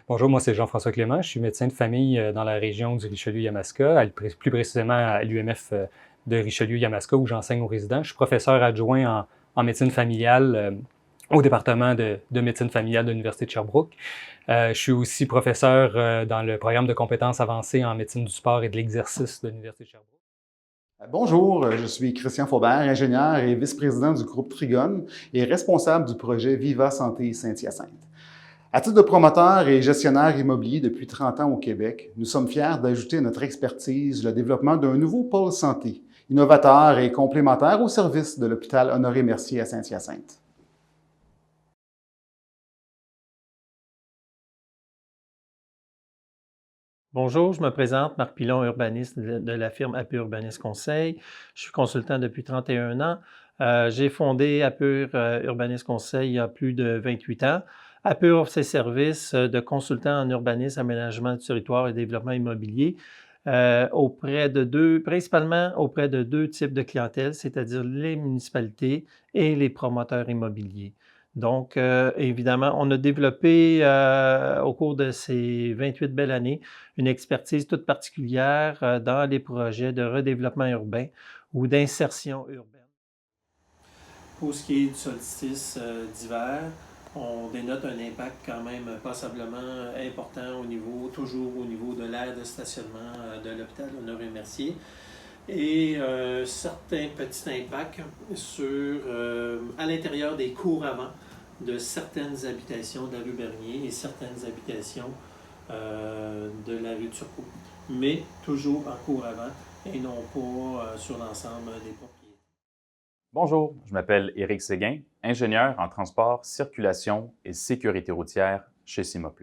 Bonjour, moi c'est Jean-François Clément, je suis médecin de famille dans la région du Richelieu-Yamaska, plus précisément à l'UMF de Richelieu-Yamaska où j'enseigne aux résidents. Je suis professeur adjoint en médecine familiale au département de médecine familiale de l'Université de Sherbrooke. Je suis aussi professeur dans le programme de compétences avancées en médecine du sport et de l'exercice de l'Université de Sherbrooke. Bonjour, je suis Christian Faubert, ingénieur et vice-président du groupe Trigone et responsable du projet Viva Santé Saint-Hyacinthe. À titre de promoteur et gestionnaire immobilier depuis 30 ans au Québec, nous sommes fiers d'ajouter à notre expertise le développement d'un nouveau pôle santé, innovateur et complémentaire au service de l'hôpital Honoré-Mercier à Saint-Hyacinthe. Bonjour, je me présente, Marc Pilon, urbaniste de la firme Apur Urbanisme Conseil. Je suis consultant depuis 31 ans. J'ai fondé Apur Urbanisme Conseil il y a plus de 28 ans. Apur offre ses services de consultant en urbanisme, aménagement du territoire et développement immobilier principalement auprès de deux types de clientèle, c'est-à-dire les municipalités et les promoteurs immobiliers. Donc, évidemment, on a développé au cours de ces 28 belles années une expertise toute particulière dans les projets de redéveloppement urbain ou d'insertion urbaine. Pour ce qui est du solstice d'hiver, on dénote un impact quand même passablement important toujours au niveau de l'aire de stationnement de l'hôpital Honoré-Mercier et certains petits impacts à l'intérieur des cours avant de certaines habitations de la rue Bernier et certaines habitations de la rue Turcot, mais toujours en cours avant et non pas sur l'ensemble des propriétés. Bonjour, je m'appelle Éric Séguin, ingénieur en transport, circulation et sécurité routière chez CIMA+.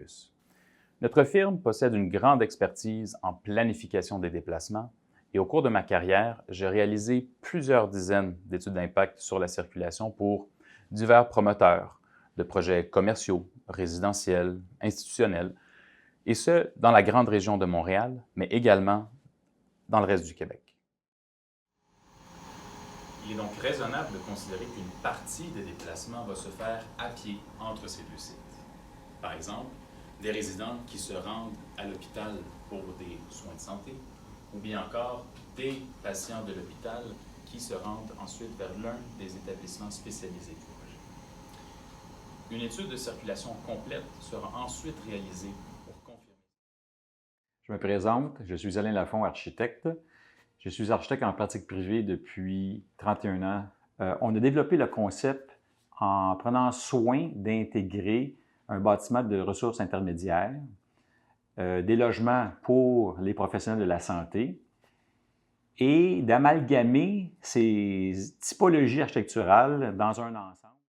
Notre firme possède une grande expertise en planification des déplacements et au cours de ma carrière, j'ai réalisé plusieurs dizaines d'études d'impact sur la circulation pour divers promoteurs de projets commerciaux, résidentiels, institutionnels, et ce, dans la grande région de Montréal, mais également dans le reste du Québec. Il est donc raisonnable de considérer qu'une partie des déplacements va se faire à pied entre ces deux sites. Par exemple, des résidents qui se rendent à l'hôpital pour des soins de santé, ou bien encore des patients de l'hôpital qui se rendent ensuite vers l'un des établissements spécialisés du projet. Une étude de circulation complète sera ensuite réalisée pour confirmer. Je me présente, je suis Alain Lafont, architecte. Je suis architecte en pratique privée depuis 31 ans. On a développé le concept en prenant soin d'intégrer un bâtiment de ressources intermédiaires, des logements pour les professionnels de la santé et d'amalgamer ces typologies architecturales dans un ensemble.